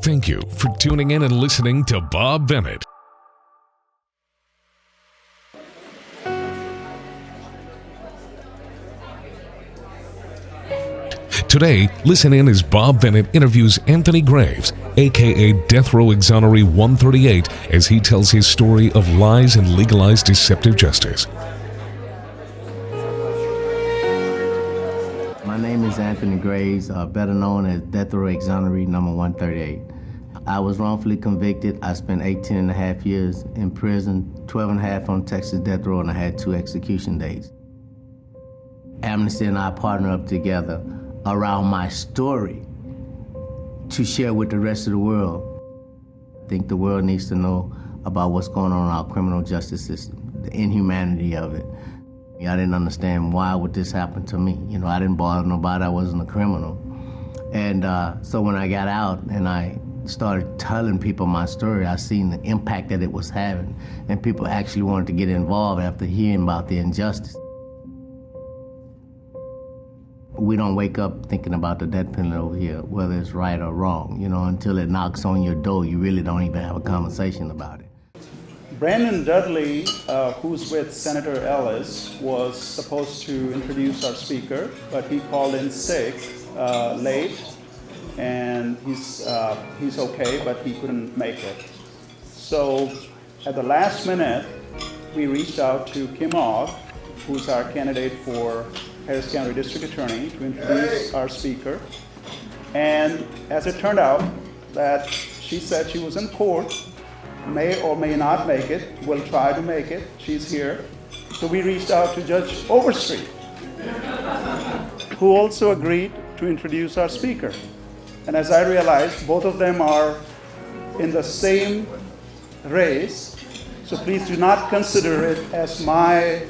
Thank you for tuning in and listening to Bob Bennett. Today, listen in as Bob Bennett interviews Anthony Graves, aka Death Row Exoneree 138, as he tells his story of lies and legalized deceptive justice. My name is Anthony Graves, better known as Death Row Exoneree number 138. I was wrongfully convicted. I spent 18 and a half years in prison, 12 and a half on Texas death row, and I had 2 execution dates. Amnesty and I partnered up together around my story to share with the rest of the world. I think the world needs to know about what's going on in our criminal justice system, the inhumanity of it. I didn't understand why would this happen to me. I didn't bother nobody, I wasn't a criminal. And so when I got out and I started telling people my story, I seen the impact that it was having, and people actually wanted to get involved after hearing about the injustice. We don't wake up thinking about the death penalty over here, whether it's right or wrong. Until it knocks on your door, you really don't even have a conversation about it. Brandon Dudley, who's with Senator Ellis, was supposed to introduce our speaker, but he called in sick late, and he's okay, but he couldn't make it. So at the last minute, we reached out to Kim Ogg, who's our candidate for Harris County District Attorney, to introduce our speaker. And as it turned out, that she said she was in court, may or may not make it, will try to make it. She's here. So we reached out to Judge Overstreet, who also agreed to introduce our speaker. And as I realized, both of them are in the same race, so please do not consider it as my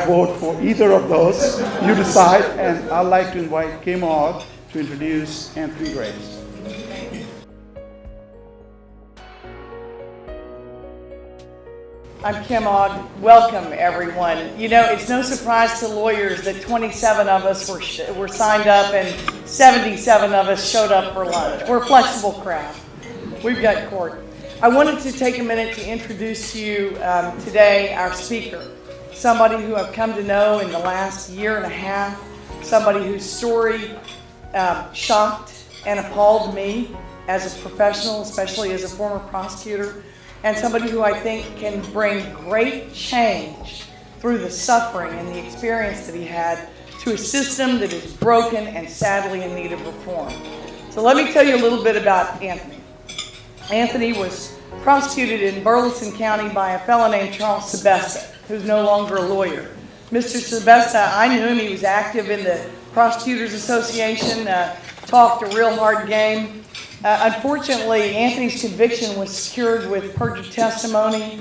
vote for either of those. You decide, and I'd like to invite Kim Ogg to introduce Anthony Graves. I'm Kim Ogg. Welcome, everyone. It's no surprise to lawyers that 27 of us were signed up and 77 of us showed up for lunch. We're a flexible crowd. We've got court. I wanted to take a minute to introduce to you today our speaker, somebody who I've come to know in the last year and a half, somebody whose story shocked and appalled me as a professional, especially as a former prosecutor, and somebody who I think can bring great change through the suffering and the experience that he had to a system that is broken and sadly in need of reform. So let me tell you a little bit about Anthony. Anthony was prosecuted in Burleson County by a fellow named Charles Sebesta, who's no longer a lawyer. Mr. Sebesta, I knew him. He was active in the Prosecutors Association, talked a real hard game. Unfortunately, Anthony's conviction was secured with perjured testimony,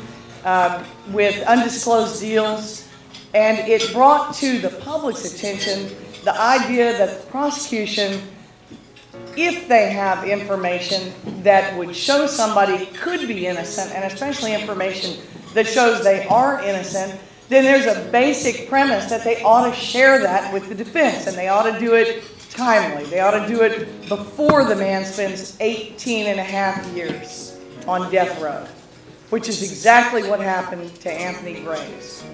with undisclosed deals, and it brought to the public's attention the idea that the prosecution, if they have information that would show somebody could be innocent, and especially information that shows they are innocent, then there's a basic premise that they ought to share that with the defense, and they ought to do it timely. They ought to do it before the man spends 18 and a half years on death row, which is exactly what happened to Anthony Graves.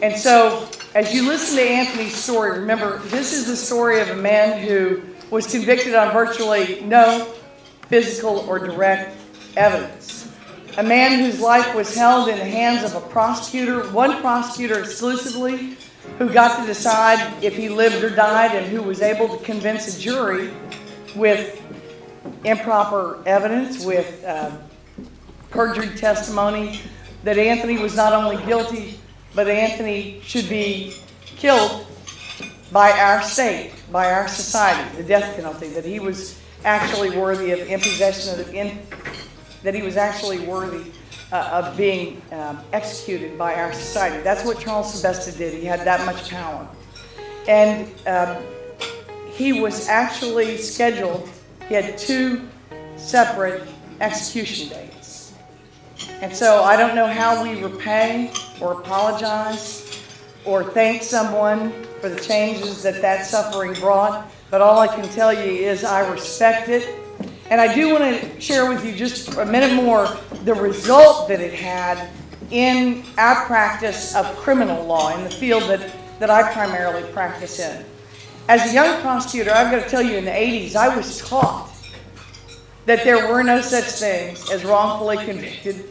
And so, as you listen to Anthony's story, remember, this is the story of a man who was convicted on virtually no physical or direct evidence. A man whose life was held in the hands of a prosecutor, one prosecutor exclusively, who got to decide if he lived or died, and who was able to convince a jury with improper evidence, with perjured testimony, that Anthony was not only guilty, but Anthony should be killed by our state, by our society, the death penalty, that he was actually worthy of imposition of that he was actually worthy of being executed by our society. That's what Charles Sebesta did. He had that much power. And he was actually scheduled, he had 2 separate execution dates. And so I don't know how we repay or apologize or thank someone for the changes that suffering brought, but all I can tell you is I respect it. And I do want to share with you just a minute more the result that it had in our practice of criminal law in the field that I primarily practice in. As a young prosecutor, I've got to tell you, in the 80s, I was taught that there were no such things as wrongfully convicted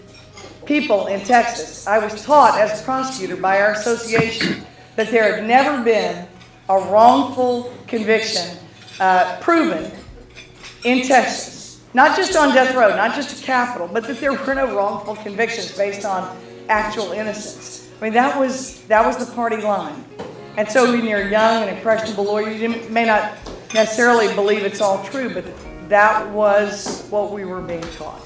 people in Texas. I was taught as a prosecutor by our association that there had never been a wrongful conviction proven in Texas. Not just on death row, not just a capital, but that there were no wrongful convictions based on actual innocence. I mean, that was the party line. And so when you're a young and impressionable lawyer, you may not necessarily believe it's all true, but that was what we were being taught.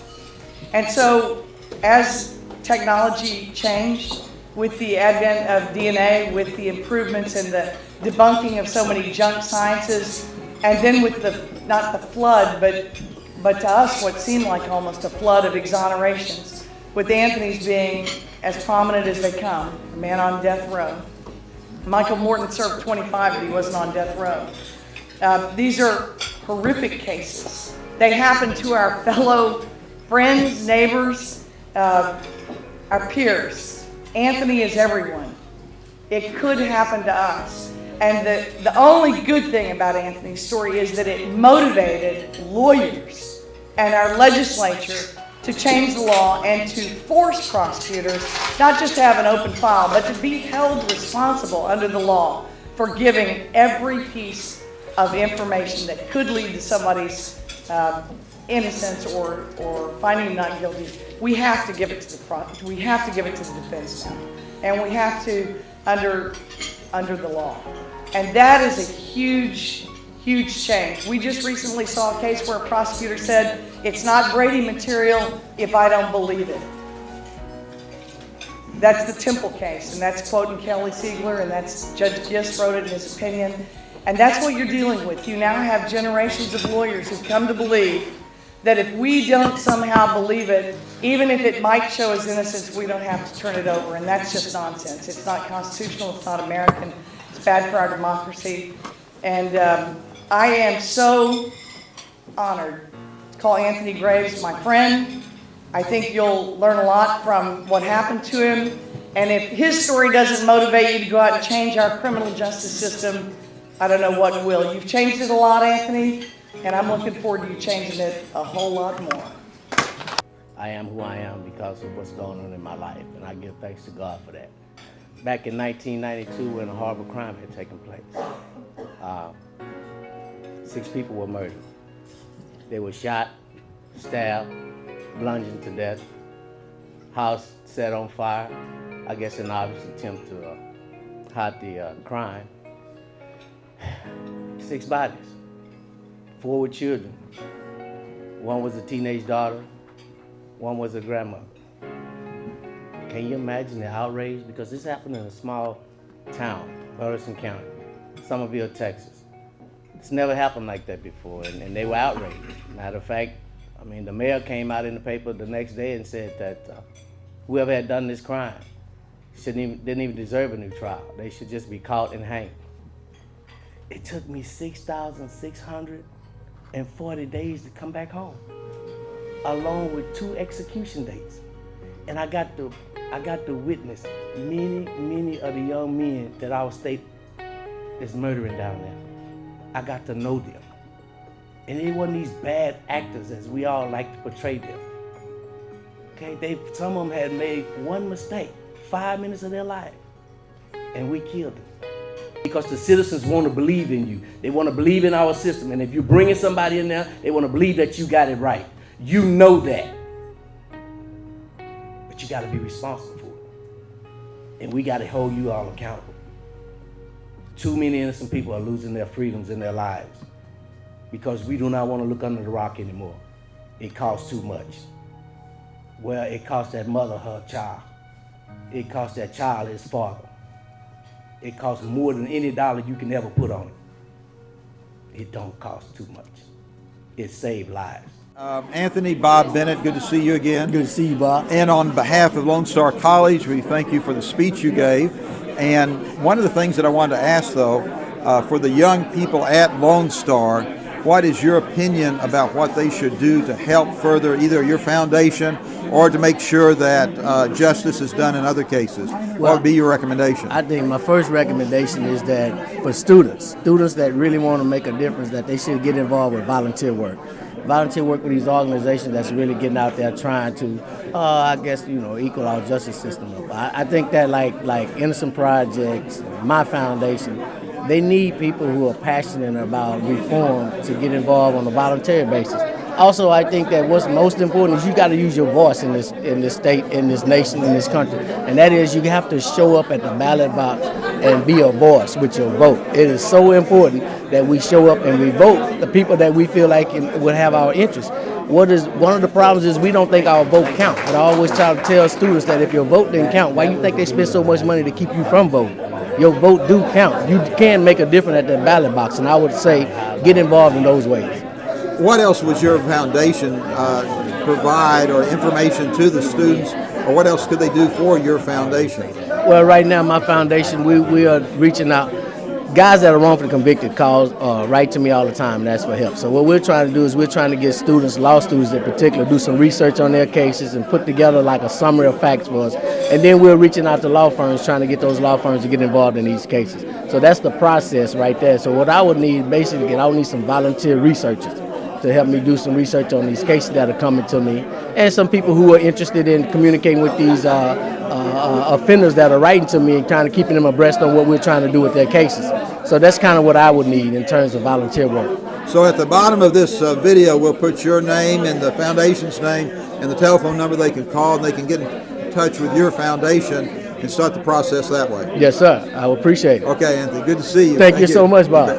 And so as technology changed with the advent of DNA, with the improvements and the debunking of so many junk sciences, and then with not the flood, but to us what seemed like almost a flood of exonerations, with Anthony's being as prominent as they come, a man on death row. Michael Morton served 25, but he wasn't on death row. These are horrific cases. They happen to our fellow friends, neighbors, our peers. Anthony is everyone. It could happen to us. And the only good thing about Anthony's story is that it motivated lawyers and our legislature to change the law and to force prosecutors not just to have an open file, but to be held responsible under the law for giving every piece of information that could lead to somebody's innocence or finding him not guilty. We have to give it to the defense now, and we have to under the law. And that is a huge change. We just recently saw a case where a prosecutor said, it's not Brady material if I don't believe it. That's the Temple case, and that's quoting Kelly Siegler, and that's Judge Gist wrote it in his opinion. And that's what you're dealing with. You now have generations of lawyers who've come to believe that if we don't somehow believe it, even if it might show his innocence, we don't have to turn it over. And that's just nonsense. It's not constitutional. It's not American. It's bad for our democracy. And I am so honored to call Anthony Graves my friend. I think you'll learn a lot from what happened to him. And if his story doesn't motivate you to go out and change our criminal justice system, I don't know what will. You've changed it a lot, Anthony, and I'm looking forward to you changing it a whole lot more. I am who I am because of what's going on in my life, and I give thanks to God for that. Back in 1992, when a horrible crime had taken place, 6 people were murdered. They were shot, stabbed, bludgeoned to death, house set on fire, I guess an obvious attempt to hide the crime. 6 bodies, 4 were children. 1 was a teenage daughter, 1 was a grandmother. Can you imagine the outrage? Because this happened in a small town, Burleson County, Somerville, Texas. It's never happened like that before, and they were outraged. Matter of fact, I mean, the mayor came out in the paper the next day and said that whoever had done this crime didn't even deserve a new trial. They should just be caught and hanged. It took me 6,640 days to come back home, along with 2 execution dates. And I got to witness many of the young men that our state is murdering down there. I got to know them. And they weren't these bad actors as we all like to portray them. Okay, some of them had made one mistake, 5 minutes of their life, and we killed them. Because the citizens want to believe in you. They want to believe in our system. And if you're bringing somebody in there, they want to believe that you got it right. You know that. But you got to be responsible for it. And we got to hold you all accountable. Too many innocent people are losing their freedoms in their lives because we do not want to look under the rock anymore. It costs too much. Well, it cost that mother her child. It cost that child his father. It costs more than any dollar you can ever put on it. It don't cost too much. It saved lives. Anthony, Bob Bennett, good to see you again. Good to see you, Bob. And on behalf of Lone Star College, we thank you for the speech you gave. And one of the things that I wanted to ask, though, For the young people at Lone Star, what is your opinion about what they should do to help further either your foundation or to make sure that justice is done in other cases? What would be your recommendation? I think my first recommendation is that for students that really want to make a difference, that they should get involved with volunteer work. Volunteer work with these organizations that's really getting out there trying to, equal our justice system up. I think that like Innocent Projects, my foundation, they need people who are passionate about reform to get involved on a voluntary basis. Also, I think that what's most important is you got to use your voice in this state, in this nation, in this country, and that is you have to show up at the ballot box and be a voice with your vote. It is so important that we show up and we vote the people that we feel like would have our interests. One of the problems is we don't think our vote counts. But I always try to tell students that if your vote didn't count, why you think they spend so much money to keep you from voting? Your vote do count. You can make a difference at the ballot box, and I would say get involved in those ways. What else would your foundation provide or information to the students, or what else could they do for your foundation? Well, right now, my foundation, we are reaching out. Guys that are wrongfully convicted write to me all the time and ask for help. So what we're trying to do is we're trying to get students, law students in particular, do some research on their cases and put together like a summary of facts for us. And then we're reaching out to law firms, trying to get those law firms to get involved in these cases. So that's the process right there. So what I would need, basically, I would need some volunteer researchers to help me do some research on these cases that are coming to me, and some people who are interested in communicating with these offenders that are writing to me and kind of keeping them abreast on what we're trying to do with their cases. So that's kind of what I would need in terms of volunteer work. So at the bottom of this video, we'll put your name and the foundation's name and the telephone number they can call, and they can get in touch with your foundation and start the process that way. Yes, sir. I would appreciate it. Okay, Anthony, good to see you. Thank you so much, Bob.